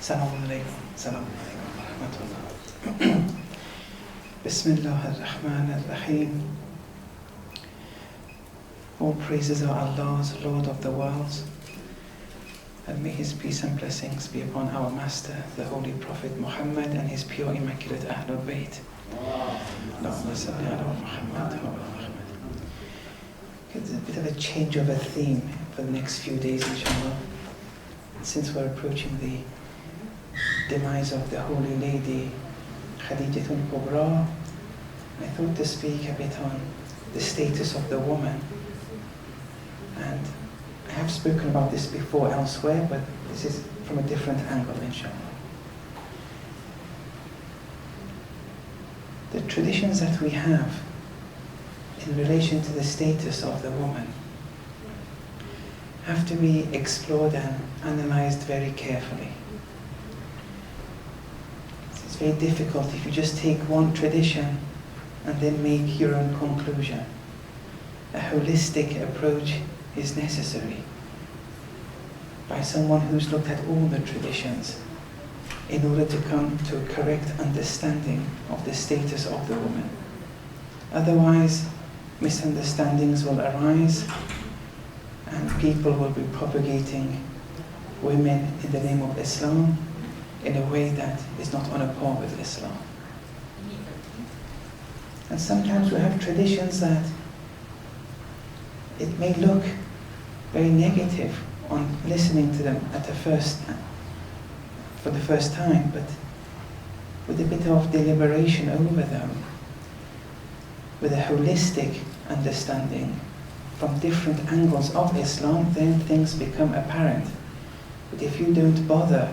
Assalamu alaikum wa rahmatullah. Bismillah ar-Rahman ar-Rahim. All praises are Allah's, Lord of the worlds, and may His peace and blessings be upon our Master, the Holy Prophet Muhammad, and His pure, immaculate Ahlul Bayt. Allahumma salli ala Muhammad wa ala Muhammad. It's a bit of a change of a theme for the next few days, inshallah. Since we're approaching the demise of the Holy Lady Khadijatul Kubra, I thought to speak a bit on the status of the woman. And I have spoken about this before elsewhere, but this is from a different angle, inshallah. The traditions that we have in relation to the status of the woman have to be explored and analyzed very carefully. It's very difficult if you just take one tradition and then make your own conclusion. A holistic approach is necessary by someone who's looked at all the traditions in order to come to a correct understanding of the status of the woman. Otherwise, misunderstandings will arise and people will be propagating women in the name of Islam in a way that is not on a par with Islam. And sometimes we have traditions that it may look very negative on listening to them for the first time, but with a bit of deliberation over them, with a holistic understanding from different angles of Islam, then things become apparent. But if you don't bother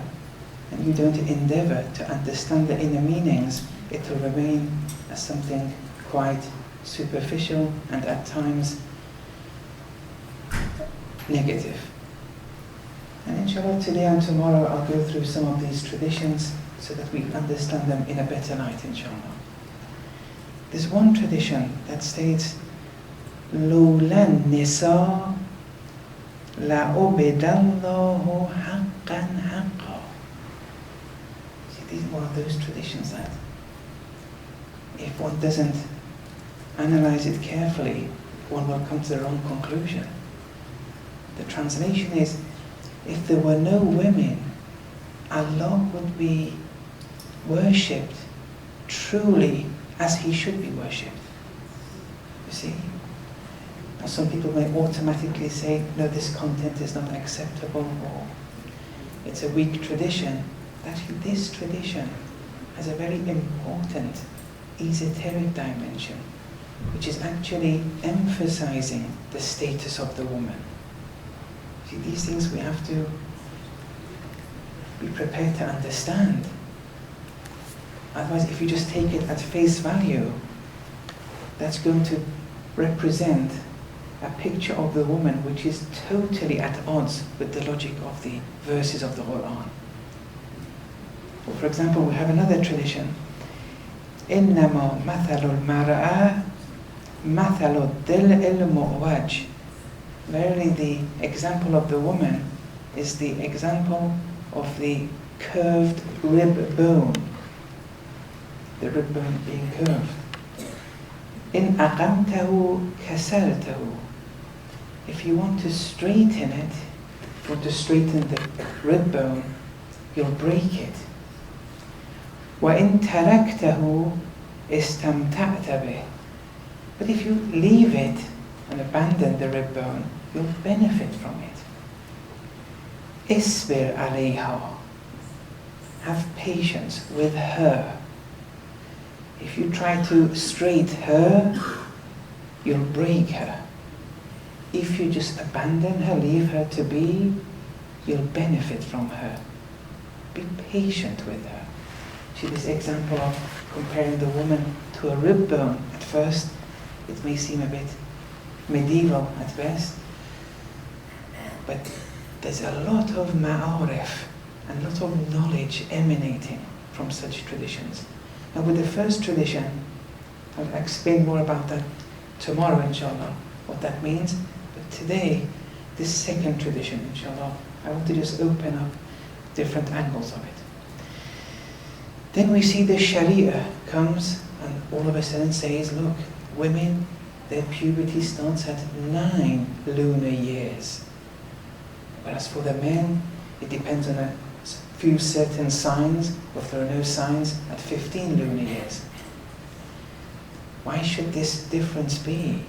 and you don't endeavor to understand the inner meanings, it will remain as something quite superficial and at times negative. And inshallah, today and tomorrow I'll go through some of these traditions so that we understand them in a better light, inshallah. There's one tradition that states, لولا النساء لعبد الله حقا حقا. See, these are one of those traditions that if one doesn't analyze it carefully, one will come to the wrong conclusion. The translation is, if there were no women, Allah would be worshipped truly as He should be worshipped. You see? Now some people may automatically say, no, this content is not acceptable, or it's a weak tradition. Actually, this tradition has a very important esoteric dimension, which is actually emphasizing the status of the woman. See, these things we have to be prepared to understand. Otherwise, if you just take it at face value, that's going to represent a picture of the woman which is totally at odds with the logic of the verses of the Quran. Well, for example, we have another tradition. إِنَّمَا مَثَلُ الْمَرْأَةِ مَثَلُ الضِّلْءِ الْمُعْوَجِ. Verily, the example of the woman is the example of the curved rib bone. The rib bone being curved. إِنْ أَقَمْتَهُ كَسَرْتَهُ. If you want to straighten it, if you want to straighten the rib bone, you'll break it. وَإِنْ تَرَكْتَهُ إِسْتَمْتَعْتَ بِهِ. But if you leave it and abandon the rib bone, you'll benefit from it. Isbir alayha. Have patience with her. If you try to straight her, you'll break her. If you just abandon her, leave her to be, you'll benefit from her. Be patient with her. See this example of comparing the woman to a rib bone. At first, it may seem a bit medieval at best, but there's a lot of ma'arif and a lot of knowledge emanating from such traditions. Now with the first tradition, I'll explain more about that tomorrow inshallah, what that means, but today this second tradition, inshallah, I want to just open up different angles of it. Then we see the Sharia comes and all of a sudden says, look, women, their puberty starts at 9 lunar years. Whereas for the men, it depends on a few certain signs, or if there are no signs, at 15 lunar years. Why should this difference be?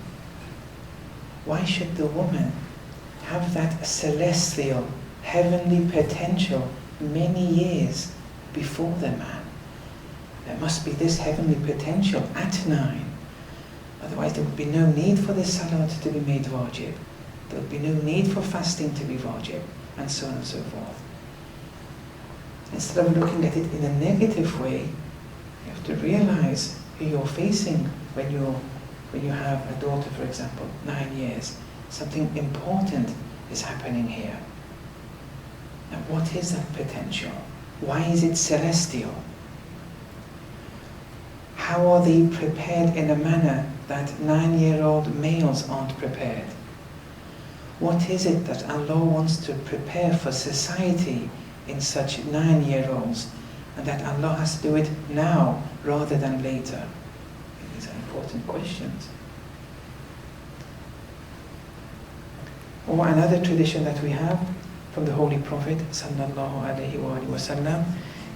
Why should the woman have that celestial, heavenly potential many years before the man? There must be this heavenly potential at 9. Otherwise there would be no need for the salat to be made wajib. There would be no need for fasting to be wajib, and so on and so forth. Instead of looking at it in a negative way, you have to realize who you're facing when you have a daughter, for example, 9 years. Something important is happening here. And what is that potential? Why is it celestial? How are they prepared in a manner that 9-year-old males aren't prepared? What is it that Allah wants to prepare for society in such 9-year-olds, and that Allah has to do it now rather than later? These are important questions. Or another tradition that we have from the Holy Prophet sallallahu alaihi wasallam,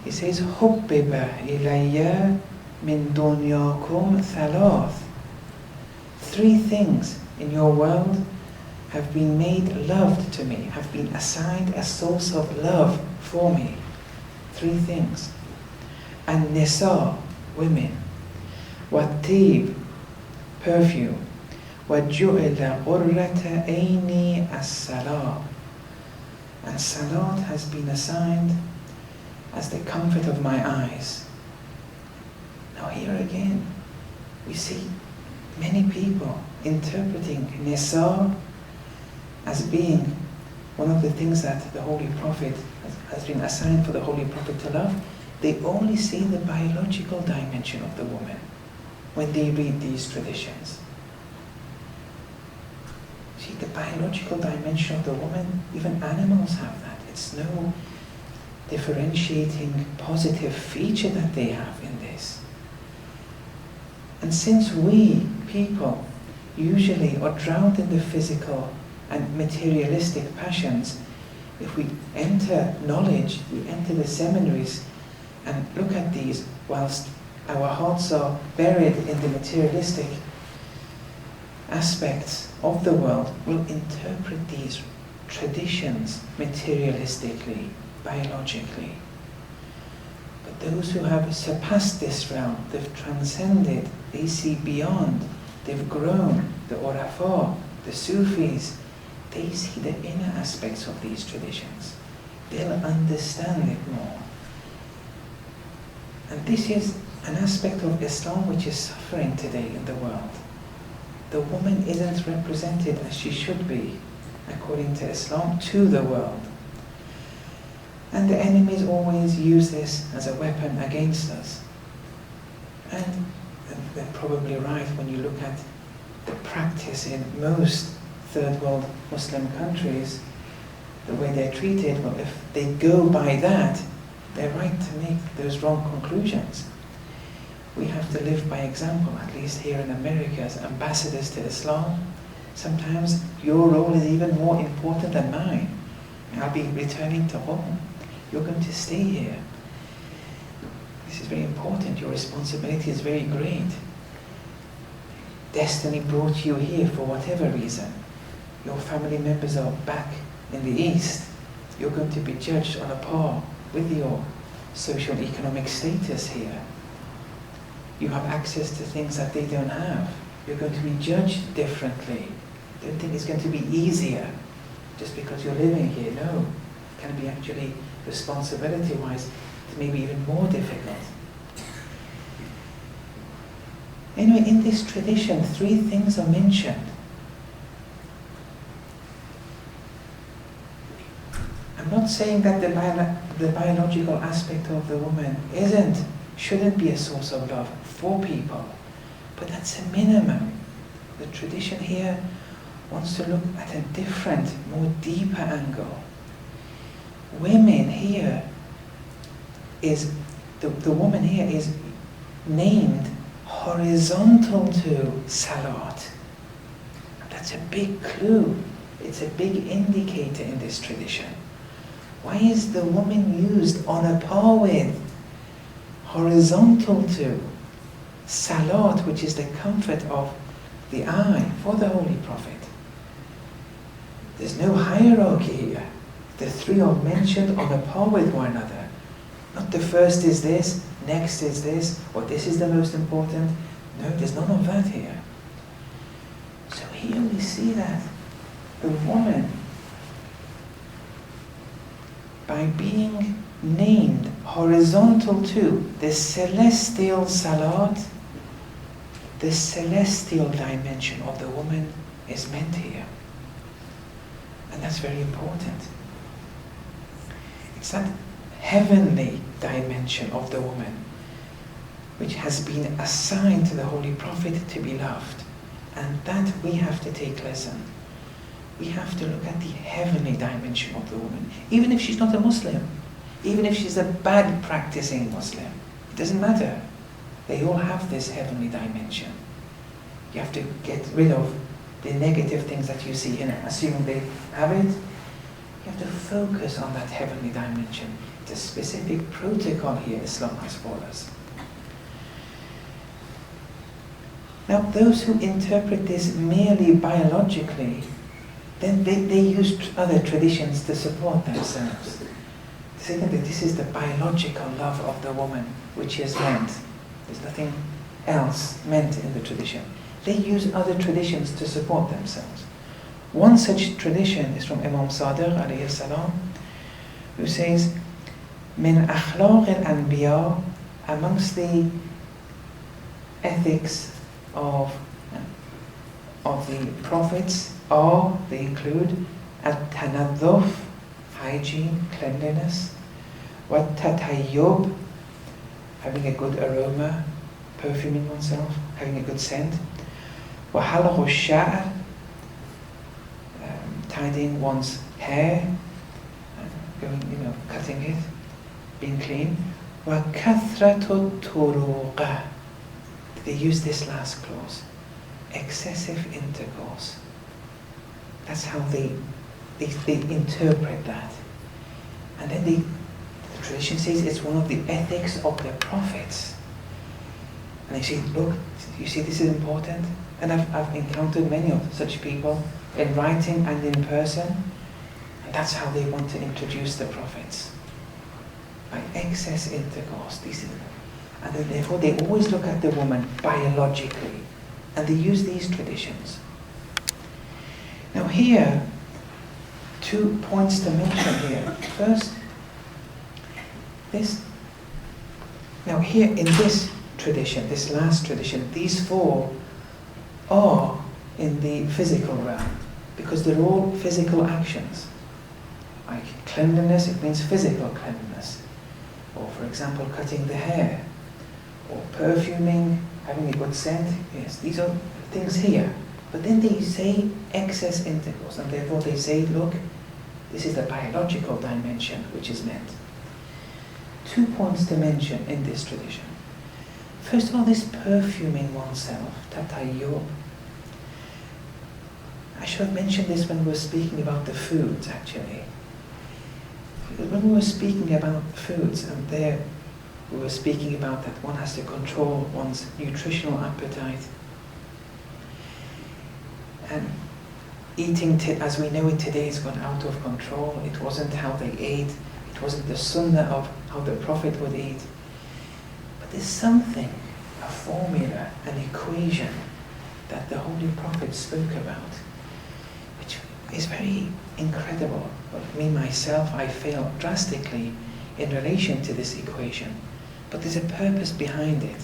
he says, "Hubbiba ilayya min dunyakum thalath." 3 things in your world have been made loved to me, have been assigned a source of love for me. 3 things. An-nisa, women. Wat-tib, perfume. وَجُعِلَ قُرَّةَ عَيْنِي الصَّلَاةِ. And salat has been assigned as the comfort of my eyes. Now here again, we see many people interpreting nisa as being one of the things that the Holy Prophet has been assigned for the Holy Prophet to love. They only see the biological dimension of the woman when they read these traditions. See, the biological dimension of the woman, even animals have that. It's no differentiating positive feature that they have in this. And since we, people, usually are drowned in the physical and materialistic passions, if we enter knowledge, we enter the seminaries and look at these whilst our hearts are buried in the materialistic aspects of the world, we'll interpret these traditions materialistically, biologically. But those who have surpassed this realm, they've transcended, they see beyond, they've grown, the Urafa, the Sufis, they see the inner aspects of these traditions. They'll understand it more. And this is an aspect of Islam which is suffering today in the world. The woman isn't represented as she should be, according to Islam, to the world. And the enemies always use this as a weapon against us. And they're probably right when you look at the practice in most third world Muslim countries, the way they're treated. Well, if they go by that, they're right to make those wrong conclusions. We have to live by example, at least here in America, as ambassadors to Islam. Sometimes your role is even more important than mine. I'll be returning to home. You're going to stay here. This is very important. Your responsibility is very great. Destiny brought you here for whatever reason. Your family members are back in the East. You're going to be judged on a par with your social economic status here. You have access to things that they don't have. You're going to be judged differently. Don't think it's going to be easier just because you're living here. No, it can be actually responsibility-wise maybe even more difficult. Anyway, in this tradition, 3 things are mentioned. I'm not saying that the biological aspect of the woman shouldn't be a source of love for people, but that's a minimum. The tradition here wants to look at a different, more deeper angle. Women here is, the woman here is named horizontal to Salat. That's a big clue. It's a big indicator in this tradition. Why is the woman used on a par with, horizontal to Salat, which is the comfort of the eye for the Holy Prophet? There's no hierarchy here. The three are mentioned on a par with one another. Not the first is this, next is this, or this is the most important. No, there's none of that here. So here we see that the woman, by being named horizontal to the celestial Salat, the celestial dimension of the woman is meant here. And that's very important. It's that heavenly dimension of the woman which has been assigned to the Holy Prophet to be loved. And that we have to take lesson. We have to look at the heavenly dimension of the woman. Even if she's not a Muslim, even if she's a bad practicing Muslim, it doesn't matter. They all have this heavenly dimension. You have to get rid of the negative things that you see in it, assuming they have it. You have to focus on that heavenly dimension. It's a specific protocol here Islam has for us. Now, those who interpret this merely biologically, then they use other traditions to support themselves. They say that this is the biological love of the woman which is meant. There's nothing else meant in the tradition. They use other traditions to support themselves. One such tradition is from Imam Sadiq alayhi salam, who says, "Min akhlaq al-anbiya," amongst the ethics of the prophets are, they include at-tanadduf, hygiene, cleanliness, wat-tatayyub, having a good aroma, perfuming oneself, having a good scent, wa halaq al-sha'r, tidying one's hair, going, cutting it, being clean, wa kathratu turuqa. They use this last clause, excessive intercourse. That's how they interpret that. And then the tradition says it's one of the ethics of the prophets. And they say, look, you see this is important? And I've encountered many of such people in writing and in person. And that's how they want to introduce the prophets. By excess intercourse. And then therefore they always look at the woman biologically. And they use these traditions. Now here, 2 points to mention here. First, now here in this tradition, this last tradition, these 4 are in the physical realm, because they're all physical actions. Like cleanliness, it means physical cleanliness. Or for example, cutting the hair. Or perfuming, having a good scent. Yes, these are things here. But then they say excess intercourse, and therefore they say, look, this is the biological dimension which is meant. 2 points to mention in this tradition. First of all, this perfuming oneself, tatayyub. I should have mentioned this when we were speaking about the foods, actually. Because when we were speaking about foods, and there we were speaking about that one has to control one's nutritional appetite. And eating, as we know it today, has gone out of control. It wasn't how they ate. It wasn't the sunnah of how the Prophet would eat. But there's something, a formula, an equation that the Holy Prophet spoke about, which is very incredible. But me, myself, I fail drastically in relation to this equation. But there's a purpose behind it,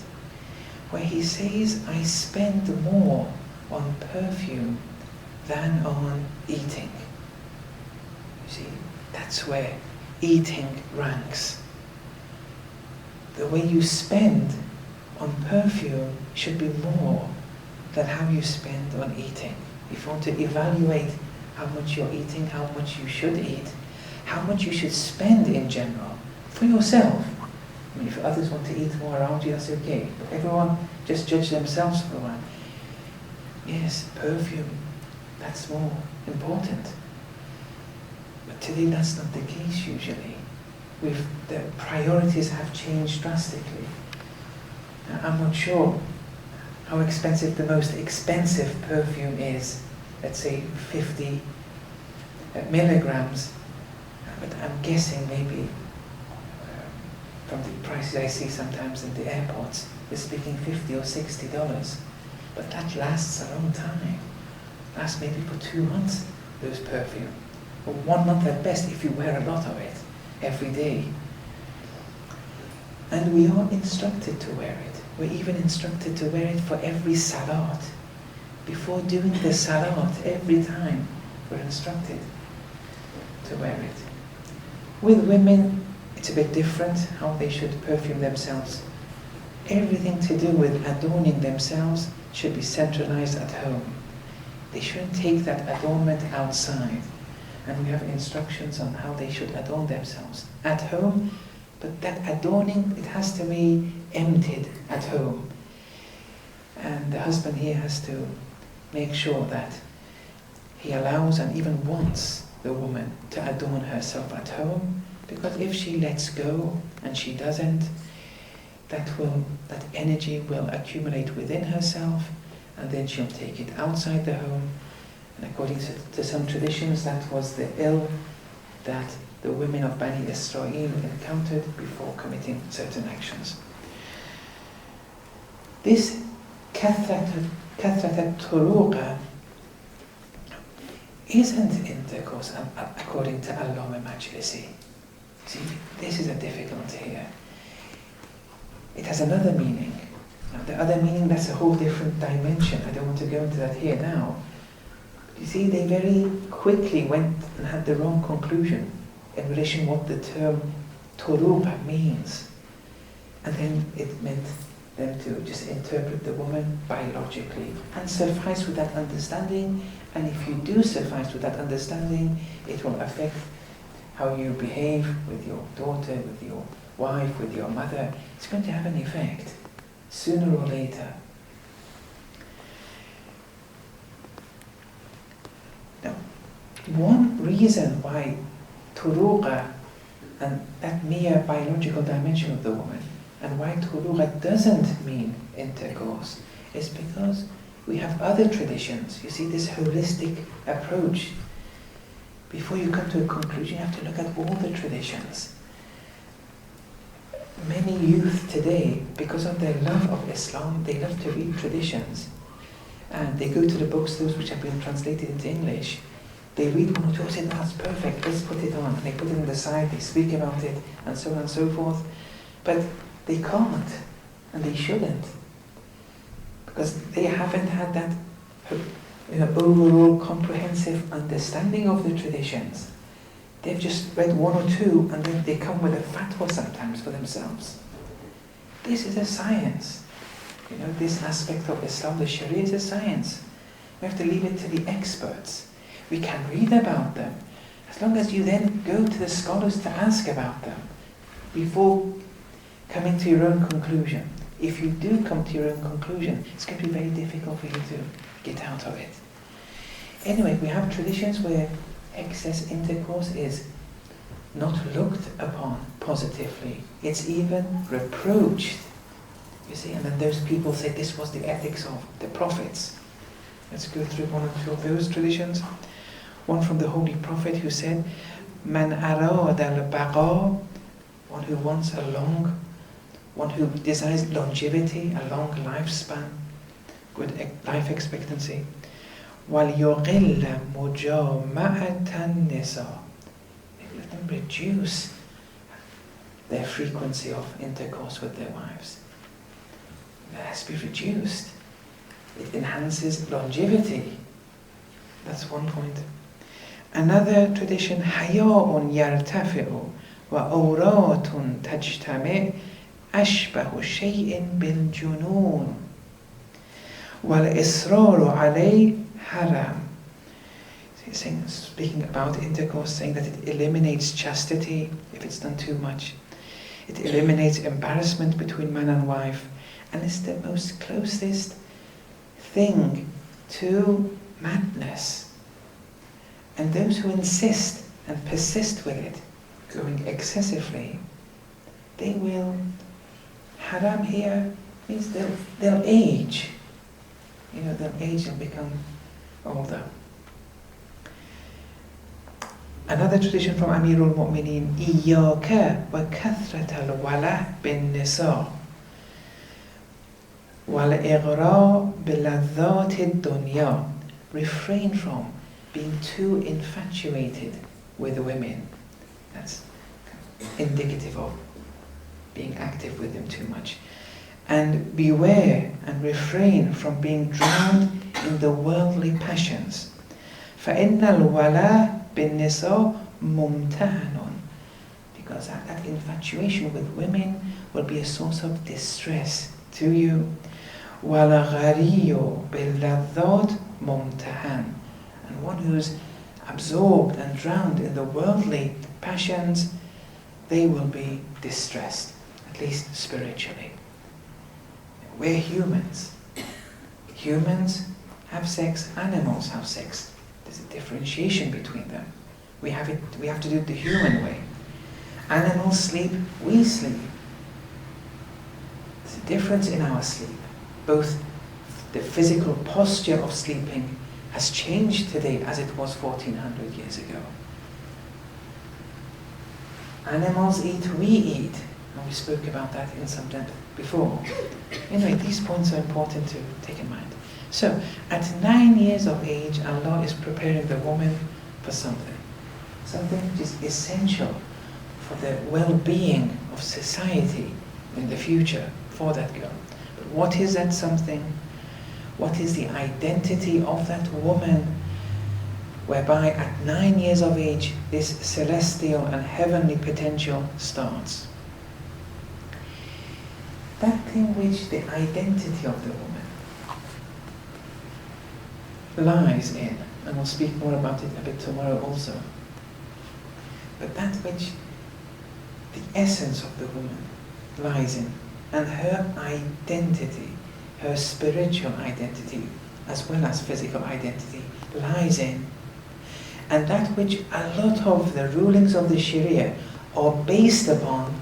where he says, I spend more on perfume than on eating. You see, that's where eating ranks. The way you spend on perfume should be more than how you spend on eating. if you want to evaluate how much you're eating, how much you should eat, how much you should spend in general, for yourself. I mean, if others want to eat more around you, that's okay. But everyone just judge themselves for a while. Yes, perfume, that's more important. But today that's not the case usually. The priorities have changed drastically. Now, I'm not sure how expensive the most expensive perfume is. Let's say 50 milligrams. But I'm guessing maybe from the prices I see sometimes in the airports, we're speaking $50 or $60. But that lasts a long time. Lasts maybe for 2 months, those perfume. Or 1 month at best if you wear a lot of it every day. And we are instructed to wear it. We're even instructed to wear it for every salat. Before doing the salat, every time, we're instructed to wear it. With women, it's a bit different how they should perfume themselves. Everything to do with adorning themselves should be centralized at home. They shouldn't take that adornment outside. And we have instructions on how they should adorn themselves at home, but that adorning, it has to be emptied at home. And the husband here has to make sure that he allows and even wants the woman to adorn herself at home, because if she lets go and she doesn't, that energy will accumulate within herself, and then she'll take it outside the home. And according to some traditions, that was the ill that the women of Bani Israel encountered before committing certain actions. This kathrat al-turuqa isn't intercourse according to Allama Majlisi. See, this is a difficulty here. It has another meaning. Now, the other meaning, that's a whole different dimension. I don't want to go into that here now. You see, they very quickly went and had the wrong conclusion in relation to what the term turuqa means. And then it meant them to just interpret the woman biologically and suffice with that understanding. And if you do suffice with that understanding, it will affect how you behave with your daughter, with your wife, with your mother. It's going to have an effect sooner or later. Now, one reason why turuqa and that mere biological dimension of the woman, and why turuqa doesn't mean intercourse, is because we have other traditions. You see, this holistic approach. Before you come to a conclusion, you have to look at all the traditions. Many youth today, because of their love of Islam, they love to read traditions. And they go to the books, those which have been translated into English. They read one or two and say, no, that's perfect, let's put it on. And they put it on the side, they speak about it, and so on and so forth. But they can't, and they shouldn't. Because they haven't had that overall comprehensive understanding of the traditions. They've just read one or two, and then they come with a fatwa sometimes for themselves. This is a science. You know, this aspect of Islam, the Sharia, is a science. We have to leave it to the experts. We can read about them, as long as you then go to the scholars to ask about them before coming to your own conclusion. If you do come to your own conclusion, it's going to be very difficult for you to get out of it. Anyway, we have traditions where excess intercourse is not looked upon positively. It's even reproached. You see, and then those people say this was the ethics of the prophets. Let's go through one or two of those traditions. One from the Holy Prophet who said, Man arad al-baqa, one who wants one who desires longevity, a long lifespan, good life expectancy. وَلْيُقِلَّ مُجَامَعَةَ النِّسَاءِ, let them reduce their frequency of intercourse with their wives. It has to be reduced. It enhances longevity. That's one point. Another tradition, حَيَاءٌ يَرْتَفِعُ وَأَوْرَاتٌ تَجْتَمِعُ أَشْبَهُ شَيْءٍ بِالْجُنُونِ وَالْإِصْرَارُ عَلَيْهِ haram. He's speaking about intercourse, saying that it eliminates chastity if it's done too much. It eliminates embarrassment between man and wife, and it's the most closest thing to madness. And those who insist and persist with it, going excessively, they will, haram here means they'll age. They'll age and become older. Another tradition from Amirul Mu'mineen, إِيَّاكَ وَكَثْرَةَ الْوَلَى بِالنِّسَاءِ وَالْإِغْرَاءِ بِلَذَّاتِ الدُّنْيَا. Refrain from being too infatuated with women. That's indicative of being active with them too much. And beware and refrain from being drowned in the worldly passions. فَإِنَّ الْوَلَى بِالنِّسَاءِ مُمْتَهَنٌ. Because that infatuation with women will be a source of distress to you. وَالْغَرِيُّ بِاللَّذَّاتِ مُمْتَهَنٌ. And one who's absorbed and drowned in the worldly passions, they will be distressed, at least spiritually. We're humans. Humans have sex, animals have sex. There's a differentiation between them. We have to do it the human way. Animals sleep, we sleep. There's a difference in our sleep. Both the physical posture of sleeping has changed today as it was 1400 years ago. Animals eat, we eat. And we spoke about that in some depth before. Anyway, these points are important to take in mind. So, at 9 years of age, Allah is preparing the woman for something which is essential for the well-being of society in the future for that girl. But what is that something? What is the identity of that woman, whereby at 9 years of age this celestial and heavenly potential starts? That thing which the identity of the woman lies in, and we'll speak more about it a bit tomorrow also, but that which the essence of the woman lies in, and her identity, her spiritual identity, as well as physical identity, lies in, and that which a lot of the rulings of the Sharia are based upon,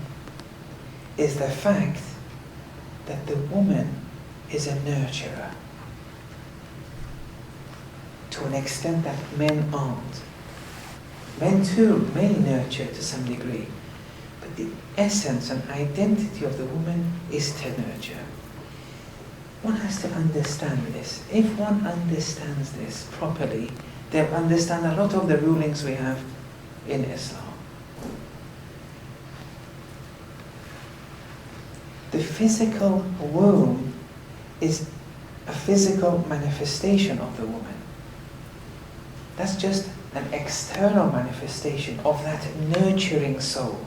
is the fact that the woman is a nurturer, to an extent that men aren't. Men too may nurture to some degree, but the essence and identity of the woman is to nurture. One has to understand this. If one understands this properly, they'll understand a lot of the rulings we have in Islam. The physical womb is a physical manifestation of the woman. That's just an external manifestation of that nurturing soul.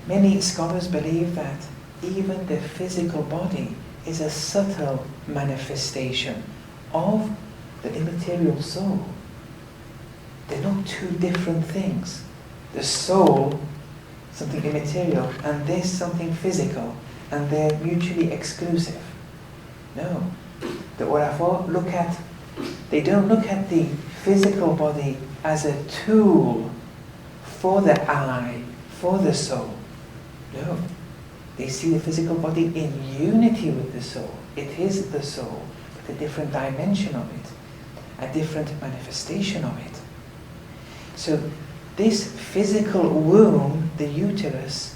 Many scholars believe that even the physical body is a subtle manifestation of the immaterial soul. They're not two different things. The soul, something immaterial, and this something physical, and they're mutually exclusive. No. The ulama they don't look at the physical body as a tool for the eye, for the soul. No. They see the physical body in unity with the soul. It is the soul, but a different dimension of it, a different manifestation of it. So this physical womb, the uterus,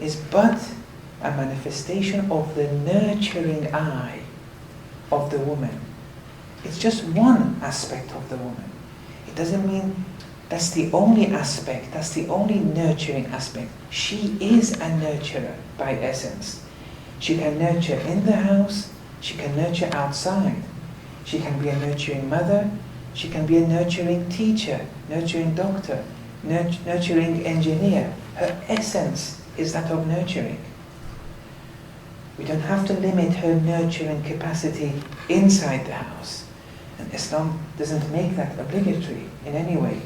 is but a manifestation of the nurturing eye of the woman. It's just one aspect of the woman. It doesn't mean that's the only aspect, that's the only nurturing aspect. She is a nurturer by essence. She can nurture in the house, she can nurture outside. She can be a nurturing mother, she can be a nurturing teacher, nurturing doctor, nurturing engineer. Her essence is that of nurturing. We don't have to limit her nurturing capacity inside the house. And Islam doesn't make that obligatory in any way.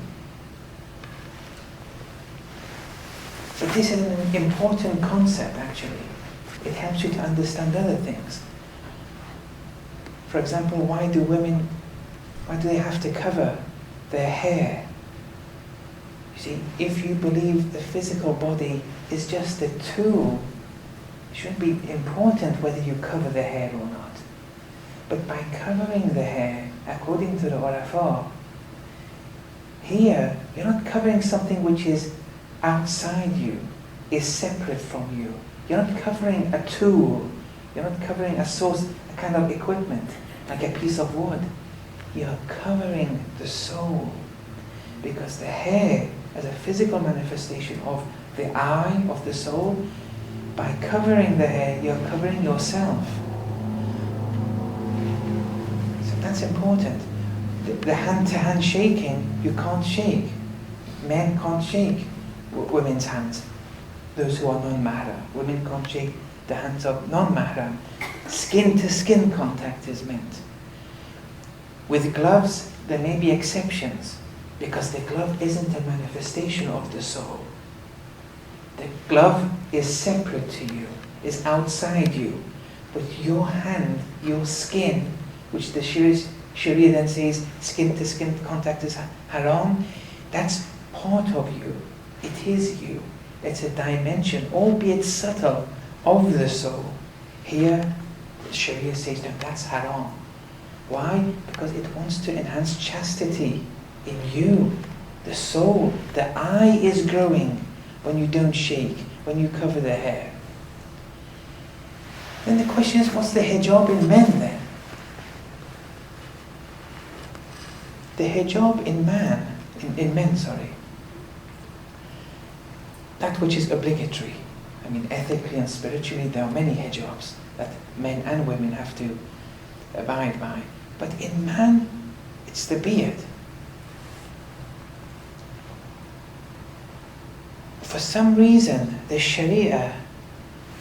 But this is an important concept, actually. It helps you to understand other things. For example, why do they have to cover their hair? You see, if you believe the physical body is just a tool, it shouldn't be important whether you cover the hair or not. But by covering the hair, according to the Urafa, here you're not covering something which is outside you, is separate from you. You're not covering a tool, you're not covering a source, a kind of equipment, like a piece of wood. You're covering the soul. Because the hair, as a physical manifestation of the eye of the soul, by covering the hair, you're covering yourself. So that's important. The hand-to-hand shaking, you can't shake. Men can't shake women's hands, those who are non-mahram. Women can't shake the hands of non-mahram. Skin-to-skin contact is meant. With gloves, there may be exceptions, because the glove isn't a manifestation of the soul. The glove is separate to you, is outside you. But your hand, your skin, which the Sharia then says skin-to-skin contact is haram, that's part of you. It is you. It's a dimension, albeit subtle, of the soul. Here, the Sharia says, no, that's haram. Why? Because it wants to enhance chastity in you. The soul, the eye is growing when you don't shake, when you cover the hair. Then the question is, what's the hijab in men then? The hijab in men, that which is obligatory. I mean, ethically and spiritually, there are many hijabs that men and women have to abide by. But in man, it's the beard. For some reason, the Sharia,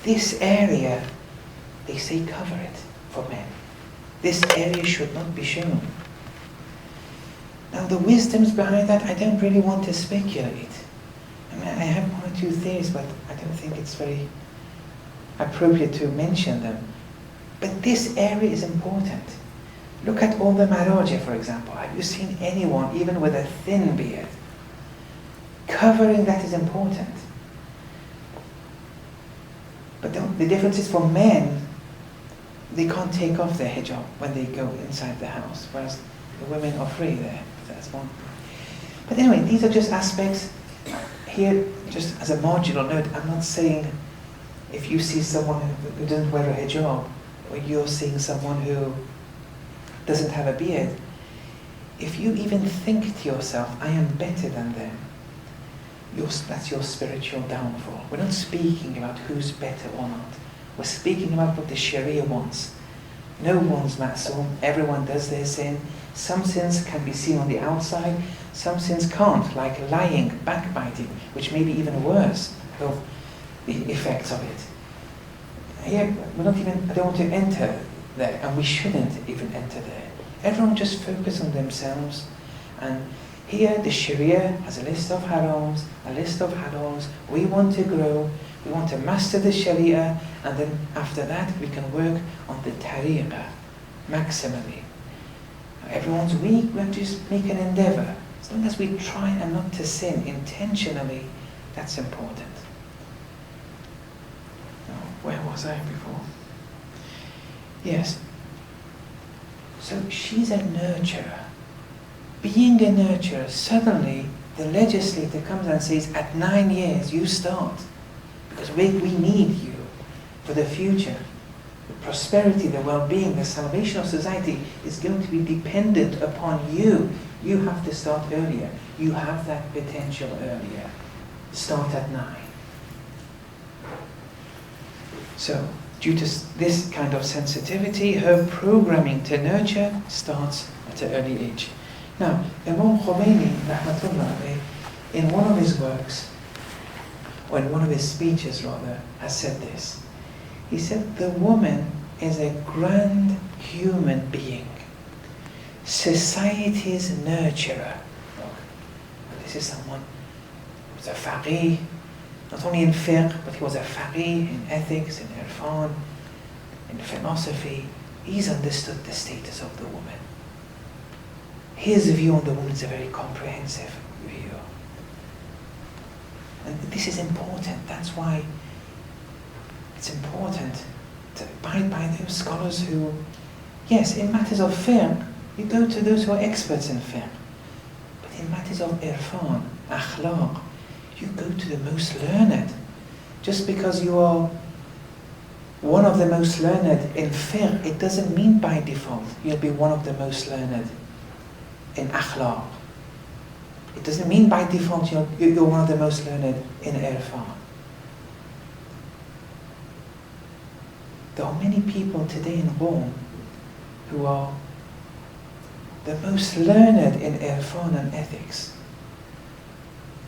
this area, they say cover it for men. This area should not be shown. Now the wisdoms behind that, I don't really want to speculate. I mean, I have one or two theories, but I don't think it's very appropriate to mention them. But this area is important. Look at all the Maraja, for example. Have you seen anyone, even with a thin beard? Covering that is important. But the difference is for men, they can't take off their hijab when they go inside the house, whereas the women are free there. That's one. But anyway, these are just aspects. Here, just as a marginal note, I'm not saying if you see someone who doesn't wear a hijab, or you're seeing someone who doesn't have a beard, if you even think to yourself, I am better than them, that's your spiritual downfall. We're not speaking about who's better or not. We're speaking about what the Sharia wants. No one's ma'soom, everyone does their sin. Some sins can be seen on the outside, some sins can't, like lying, backbiting, which may be even worse of the effects of it. Here, I don't want to enter there, and we shouldn't even enter there. Everyone just focus on themselves. And here, the Sharia has a list of harams, a list of halals. We want to grow, we want to master the Sharia, and then after that, we can work on the tariqah, maximally. Everyone's weak, we have to just make an endeavor. As long as we try and not to sin intentionally, that's important. Now, where was I before? Yes. So she's a nurturer. Being a nurturer, suddenly the legislator comes and says, at 9 years you start. Because we need you for the future. The prosperity, the well-being, the salvation of society is going to be dependent upon you. You have to start earlier. You have that potential earlier. Start at 9. So, due to this kind of sensitivity, her programming to nurture starts at an early age. Now, Imam Khomeini, rahmatullah alayh, in one of his works, or in one of his speeches rather, has said this. He said the woman is a grand human being, society's nurturer. This is someone who was a faqih, not only in fiqh, but he was a faqih in ethics, in irfan, in philosophy. He's understood the status of the woman. His view on the woman is a very comprehensive view. And this is important. That's why it's important to abide by those scholars who, yes, in matters of fiqh, you go to those who are experts in fiqh. But in matters of irfan, akhlaq, you go to the most learned. Just because you are one of the most learned in fiqh, it doesn't mean by default you'll be one of the most learned in akhlaq. It doesn't mean by default you're one of the most learned in irfan. There are many people today in Rome who are the most learned in irfan and ethics.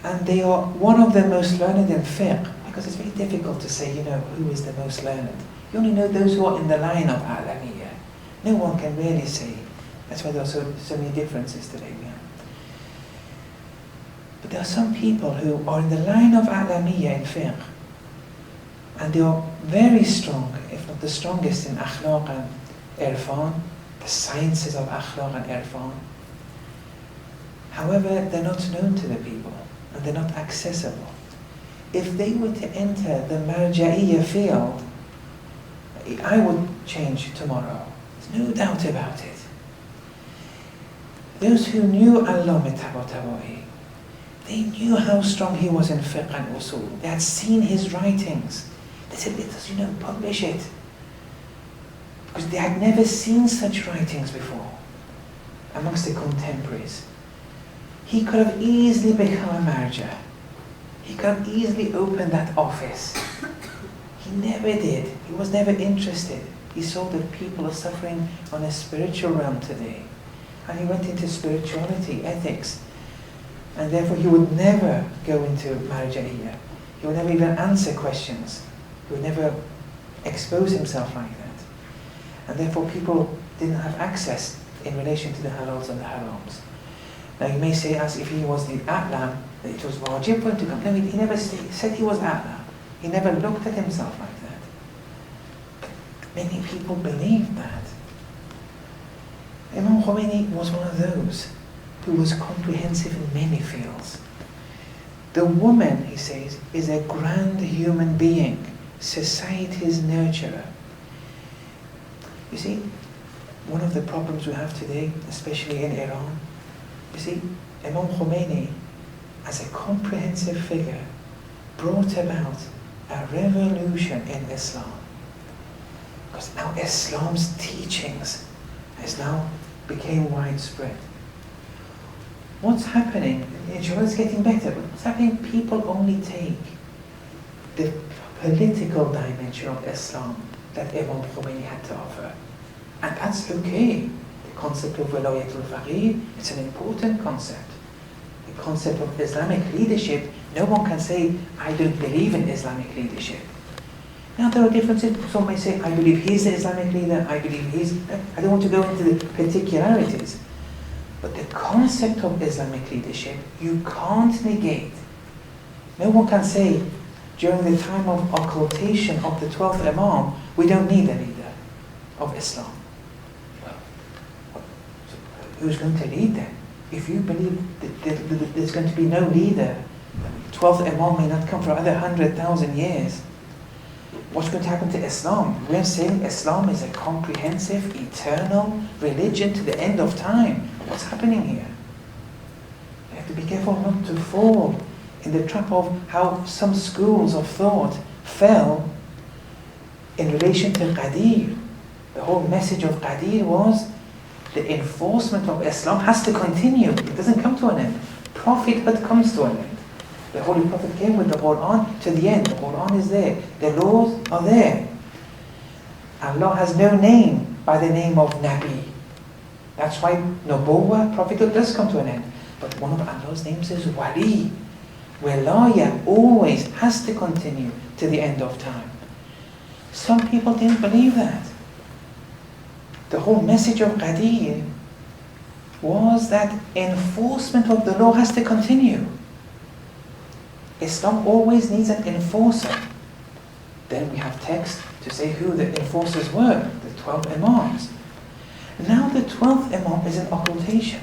And they are one of the most learned in fiqh, because it's very difficult to say, who is the most learned. You only know those who are in the line of A'lamiyya. No one can really say. That's why there are so many differences today. Yeah. But there are some people who are in the line of A'lamiyya in fiqh, and they are very strong, if not the strongest, in akhlaq and irfan, the sciences of akhlaq and irfan. However, they're not known to the people, and they're not accessible. If they were to enter the marja'iyya field, I would change tomorrow. There's no doubt about it. Those who knew Allama Tabatabai, they knew how strong he was in fiqh and usul. They had seen his writings. They said, let us, publish it. Because they had never seen such writings before amongst the contemporaries. He could have easily become a marja. He could have easily opened that office. He never did. He was never interested. He saw that people are suffering on a spiritual realm today. And he went into spirituality, ethics. And therefore he would never go into marja'iyya. He would never even answer questions. He would never expose himself like that. And therefore people didn't have access in relation to the halals and the harams. Now you may say, as if he was the a'lam, that it was wajib for him to come. No, he never said he was a'lam. He never looked at himself like that. But many people believed that. Imam Khomeini was one of those who was comprehensive in many fields. The woman, he says, is a grand human being, society's nurturer. You see, one of the problems we have today, especially in Iran, you see, Imam Khomeini, as a comprehensive figure, brought about a revolution in Islam. Because now Islam's teachings has now became widespread. What's happening, inshallah it's getting better, but what's happening, people only take the political dimension of Islam that Imam Khomeini had to offer. And that's okay. The concept of wilayatul faqih, it's an important concept. The concept of Islamic leadership, no one can say, I don't believe in Islamic leadership. Now there are differences. Some may say, I believe he's the Islamic leader, I believe I don't want to go into the particularities. But the concept of Islamic leadership, you can't negate. No one can say, during the time of occultation of the 12th Imam, we don't need a leader of Islam. Well, so who's going to lead then? If you believe that there's going to be no leader, the 12th Imam may not come for another 100,000 years. What's going to happen to Islam? We're saying Islam is a comprehensive, eternal religion to the end of time. What's happening here? You have to be careful not to fall in the trap of how some schools of thought fell in relation to Qadir. The whole message of Qadir was the enforcement of Islam has to continue. It doesn't come to an end. Prophethood comes to an end. The Holy Prophet came with the Quran to the end. The Quran is there. The laws are there. Allah has no name by the name of Nabi. That's why Nubuwwah, prophethood, does come to an end. But one of Allah's names is Wali. Wilaya always has to continue to the end of time. Some people didn't believe that. The whole message of Qadir was that enforcement of the law has to continue. Islam always needs an enforcer. Then we have text to say who the enforcers were, the 12 Imams. Now the 12th Imam is an occultation.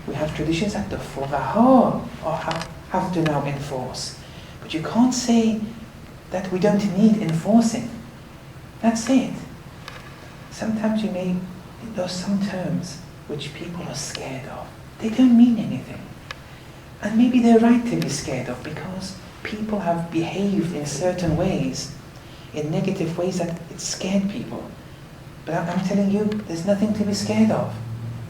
We have traditions that the Fuqaha have to now enforce. But you can't say that we don't need enforcing. That's it. Sometimes there are some terms which people are scared of. They don't mean anything. And maybe they're right to be scared of because people have behaved in certain ways, in negative ways that it scared people. But I'm telling you, there's nothing to be scared of.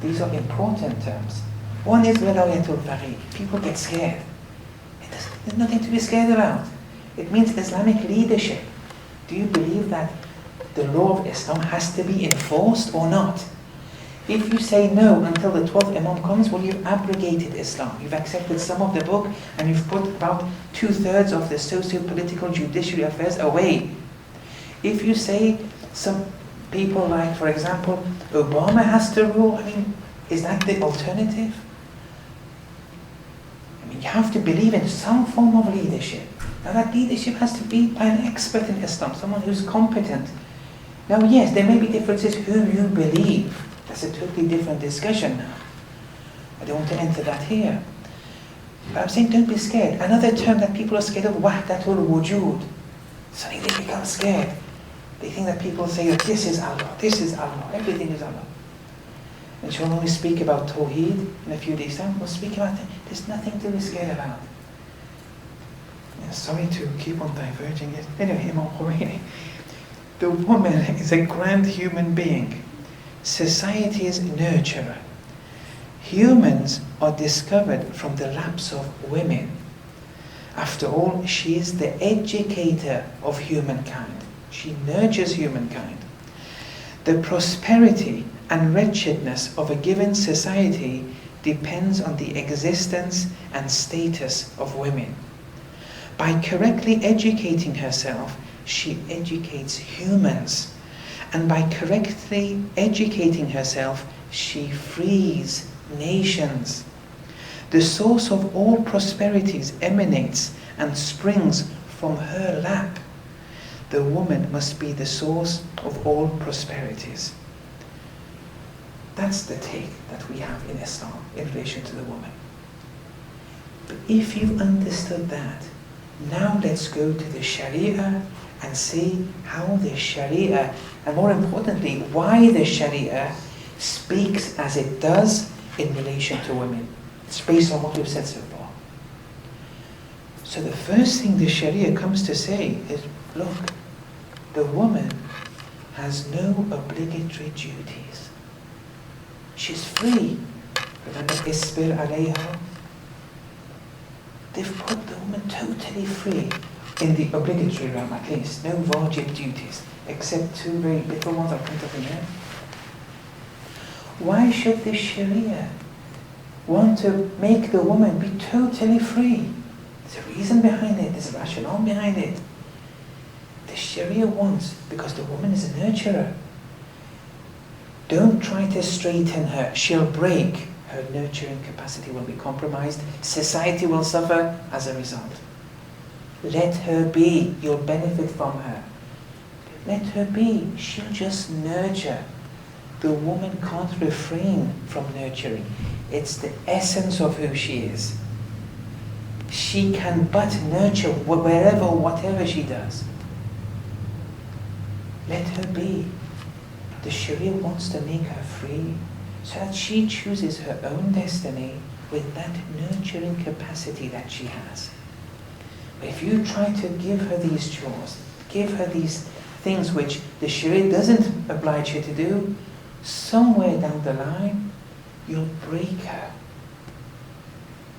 These are important terms. One is wilayatul faqih. People get scared. There's nothing to be scared about. It means Islamic leadership. Do you believe that the law of Islam has to be enforced or not? If you say no until the 12th Imam comes, well, you've abrogated Islam. You've accepted some of the book and you've put about 2/3 of the socio-political judiciary affairs away. If you say some people like, for example, Obama has to rule, is that the alternative? You have to believe in some form of leadership. Now that leadership has to be by an expert in Islam, someone who's competent. Now yes, there may be differences who you believe. That's a totally different discussion now. I don't want to enter that here. But I'm saying don't be scared. Another term that people are scared of, wahdatul wujud. Suddenly they become scared. They think that people say that this is Allah, everything is Allah. And so when we speak about Tawheed in a few days' time, we'll speak about it. There's nothing to be scared about. Yeah, sorry to keep on diverging it. Anyway, Imam Khomeini. The woman is a grand human being. Society's nurturer. Humans are discovered from the laps of women. After all, she is the educator of humankind. She nurtures humankind. The prosperity and wretchedness of a given society depends on the existence and status of women. By correctly educating herself, she educates humans. And by correctly educating herself, she frees nations. The source of all prosperities emanates and springs from her lap. The woman must be the source of all prosperities. That's the take that we have in Islam in relation to the woman. But if you've understood that, now let's go to the Sharia and see how the Sharia, and more importantly, why the Sharia speaks as it does in relation to women. It's based on what we've said so far. So the first thing the Sharia comes to say is, look, the woman has no obligatory duties. She's free. Remember, Isbir alayha? They've put the woman totally free in the obligatory realm, at least. No wajib duties, except two very little ones I'll come to in there. Why should the Sharia want to make the woman be totally free? There's a reason behind it, there's a rationale behind it. The Sharia wants, because the woman is a nurturer. Don't try to straighten her, she'll break. Her nurturing capacity will be compromised. Society will suffer as a result. Let her be, you'll benefit from her. Let her be, she'll just nurture. The woman can't refrain from nurturing. It's the essence of who she is. She can but nurture wherever, whatever she does. Let her be. The Sharia wants to make her free so that she chooses her own destiny with that nurturing capacity that she has. But if you try to give her these chores, give her these things which the Sharia doesn't oblige her to do, somewhere down the line, you'll break her.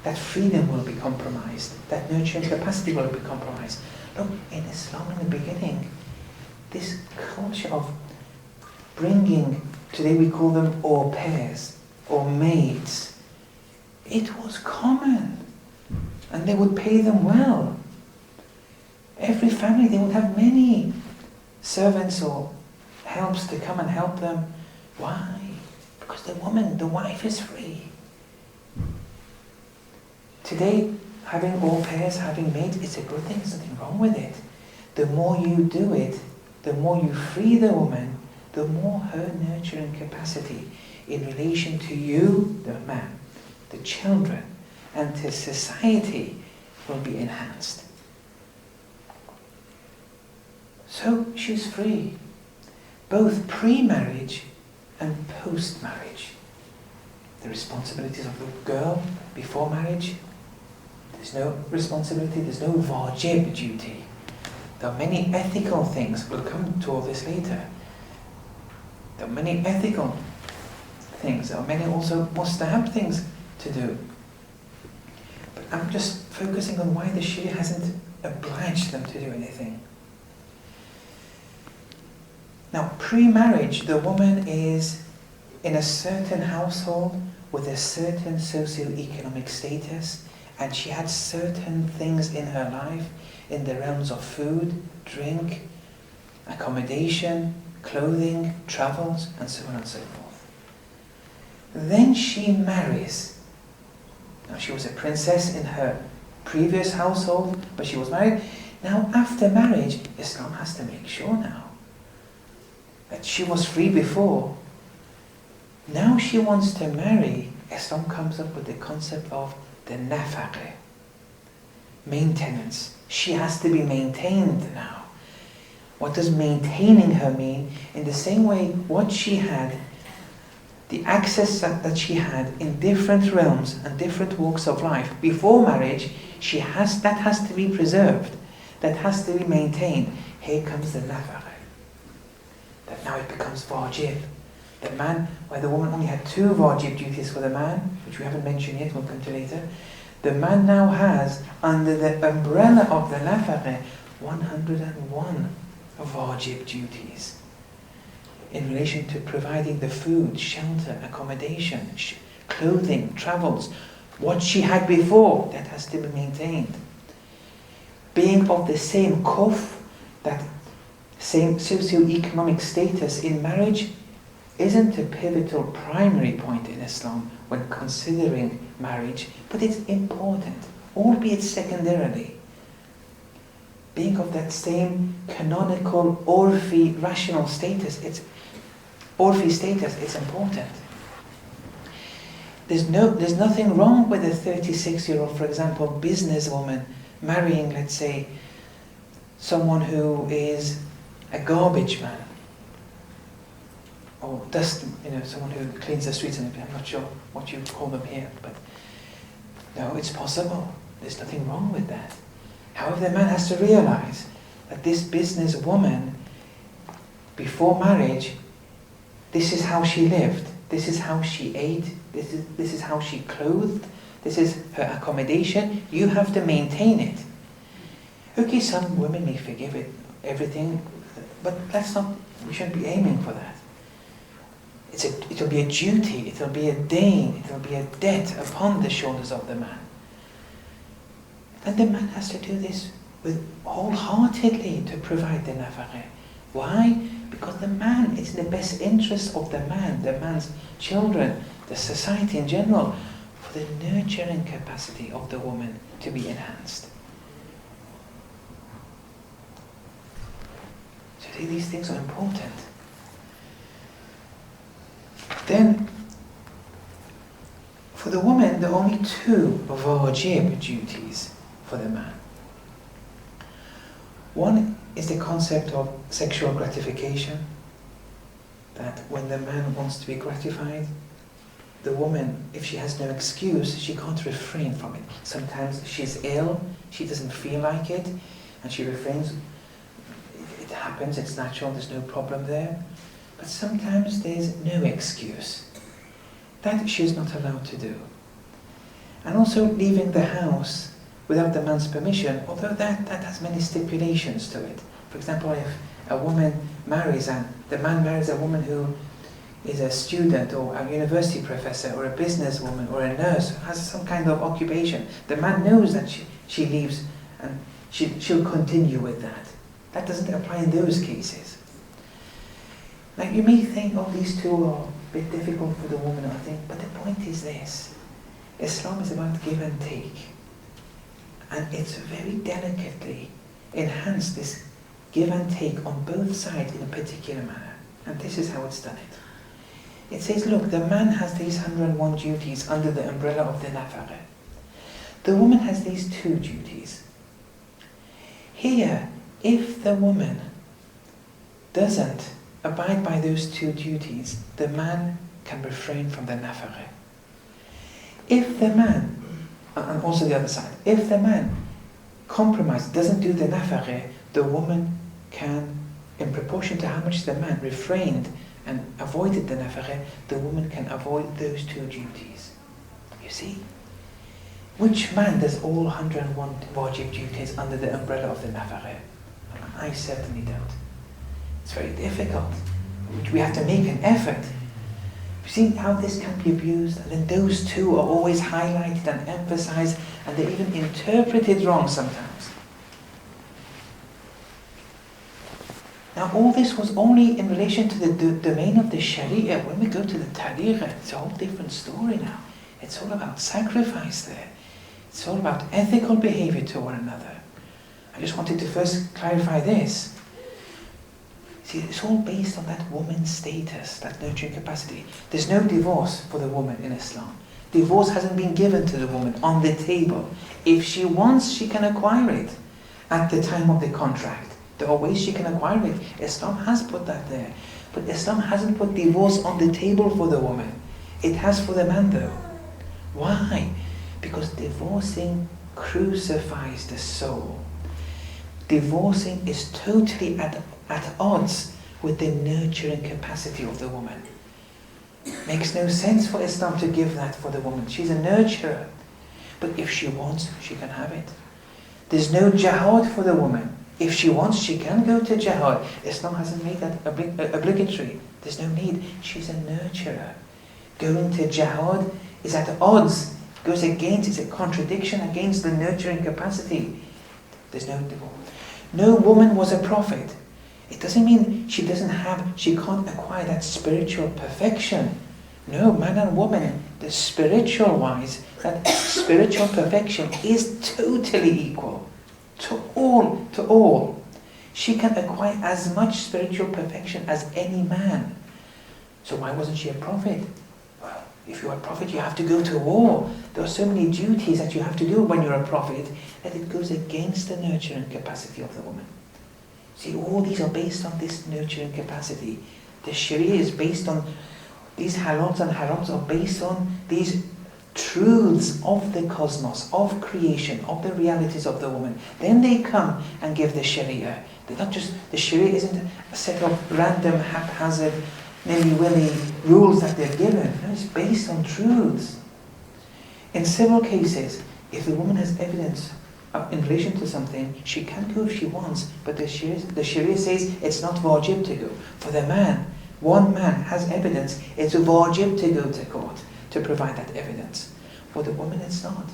That freedom will be compromised. That nurturing capacity will be compromised. Look, in Islam in the beginning, this culture of bringing, today we call them au pairs or maids, it was common. And they would pay them well. Every family, they would have many servants or helps to come and help them. Why? Because the woman, the wife, is free. Today, having au pairs, having maids, it's a good thing, there's nothing wrong with it. The more you do it, the more you free the woman, the more her nurturing capacity in relation to you, the man, the children, and to society will be enhanced. So she's free, both pre-marriage and post-marriage. The responsibilities of the girl before marriage, there's no responsibility, there's no wajib duty. There are many ethical things, we'll come to all this later. There are many ethical things, there are many also mustahab things to do. But I'm just focusing on why the Sharia hasn't obliged them to do anything. Now, pre-marriage, the woman is in a certain household with a certain socio-economic status, and she had certain things in her life in the realms of food, drink, accommodation, clothing, travels, and so on and so forth. Then she marries. Now, she was a princess in her previous household, but she was married. Now, after marriage, Islam has to make sure now that she was free before. Now she wants to marry. Islam comes up with the concept of the nafaqah, maintenance. She has to be maintained now. What does maintaining her mean? In the same way, what she had, the access that she had in different realms and different walks of life before marriage, that has to be preserved. That has to be maintained. Here comes the nafaqah. That now it becomes wajib. The man, where the woman only had 2 wajib duties for the man, which we haven't mentioned yet, we'll come to later, the man now has, under the umbrella of the nafaqah, 101 wajib duties in relation to providing the food, shelter, accommodation, clothing, travels. What she had before, that has to be maintained. Being of the same kuf, that same socio-economic status in marriage, isn't a pivotal primary point in Islam when considering marriage, but it's important, albeit secondarily. Being of that same canonical Urfi rational status, it's important. There's nothing wrong with a 36-year-old, for example, businesswoman marrying, let's say, someone who is a garbage man, or someone who cleans the streets. And I'm not sure what you call them here, but no, it's possible. There's nothing wrong with that. However, the man has to realize that this businesswoman, before marriage, this is how she lived, this is how she ate, this is how she clothed, this is her accommodation. You have to maintain it. Okay, some women may forgive everything, but we shouldn't be aiming for that. It'll be a duty, it'll be a dain, it'll be a debt upon the shoulders of the man. And the man has to do this wholeheartedly to provide the nafaqah. Why? Because the man, it's in the best interest of the man's children, the society in general, for the nurturing capacity of the woman to be enhanced. So these things are important. Then, for the woman, there are only 2 wajib duties for the man. One is the concept of sexual gratification, that when the man wants to be gratified, the woman, if she has no excuse, she can't refrain from it. Sometimes she's ill, she doesn't feel like it, and she refrains. It happens, it's natural, there's no problem there. But sometimes there's no excuse. That she's not allowed to do. And also leaving the house without the man's permission, although that has many stipulations to it. For example, if a woman marries and the man marries a woman who is a student or a university professor or a businesswoman or a nurse who has some kind of occupation, the man knows that she leaves and she'll continue with that. That doesn't apply in those cases. Now you may think, oh, these two are a bit difficult for the woman, I think, but the point is this. Islam is about give and take. And it's very delicately enhanced this give and take on both sides in a particular manner. And this is how it's done it. It says, look, the man has these 101 duties under the umbrella of the nafaqah. The woman has these 2 duties. Here, if the woman doesn't abide by those 2 duties, the man can refrain from the nafaqah. If the man, and also the other side, if the man compromises, doesn't do the nafaqah, the woman can, in proportion to how much the man refrained and avoided the nafaqah, the woman can avoid those 2 duties. You see? Which man does all 101 wajib duties under the umbrella of the nafaqah? I certainly don't. It's very difficult. We have to make an effort. You see how this can be abused? And then those 2 are always highlighted and emphasized, and they're even interpreted wrong sometimes. Now all this was only in relation to the domain of the Sharia. When we go to the Tariqah, it's a whole different story now. It's all about sacrifice there. It's all about ethical behavior to one another. I just wanted to first clarify this. See, it's all based on that woman's status, that nurturing capacity. There's no divorce for the woman in Islam. Divorce hasn't been given to the woman on the table. If she wants, she can acquire it at the time of the contract. There are ways she can acquire it. Islam has put that there. But Islam hasn't put divorce on the table for the woman. It has for the man though. Why? Because divorcing crucifies the soul. Divorcing is totally at odds with the nurturing capacity of the woman. Makes no sense for Islam to give that for the woman. She's a nurturer. But if she wants, she can have it. There's no jihad for the woman. If she wants, she can go to jihad. Islam hasn't made that obligatory. There's no need. She's a nurturer. Going to jihad is at odds. Goes against, it's a contradiction against the nurturing capacity. There's no divorce. No woman was a prophet. It doesn't mean she can't acquire that spiritual perfection. No, man and woman, the spiritual wise, that spiritual perfection is totally equal. To all. She can acquire as much spiritual perfection as any man. So why wasn't she a prophet? Well, if you're a prophet, you have to go to war. There are so many duties that you have to do when you're a prophet that it goes against the nurturing capacity of the woman. See, all these are based on this nurturing capacity. The Sharia is based on, these halals and harams are based on these truths of the cosmos, of creation, of the realities of the woman. Then they come and give the Sharia. They're not just, the Sharia isn't a set of random, haphazard, nilly-willy rules that they're given. No, it's based on truths. In several cases, if the woman has evidence in relation to something, she can go if she wants, but the Sharia says it's not wajib to go. For the man, one man has evidence, it's wajib to go to court to provide that evidence. For the woman, it's not.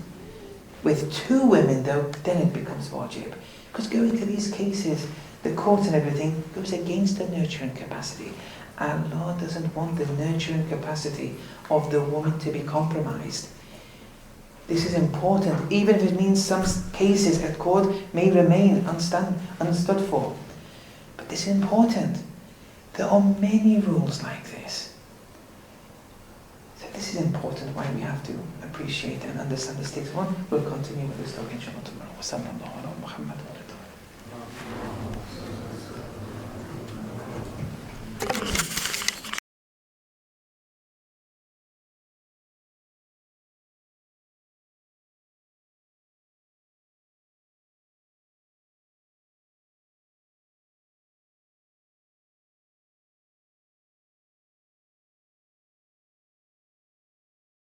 With 2 women, though, then it becomes wajib. Because going to these cases, the court and everything goes against the nurturing capacity. Allah doesn't want the nurturing capacity of the woman to be compromised. This is important, even if it means some cases at court may remain unstood for. But this is important. There are many rules like this. So this is important, why we have to appreciate and understand the stakes. We'll continue with this talk inshallah tomorrow.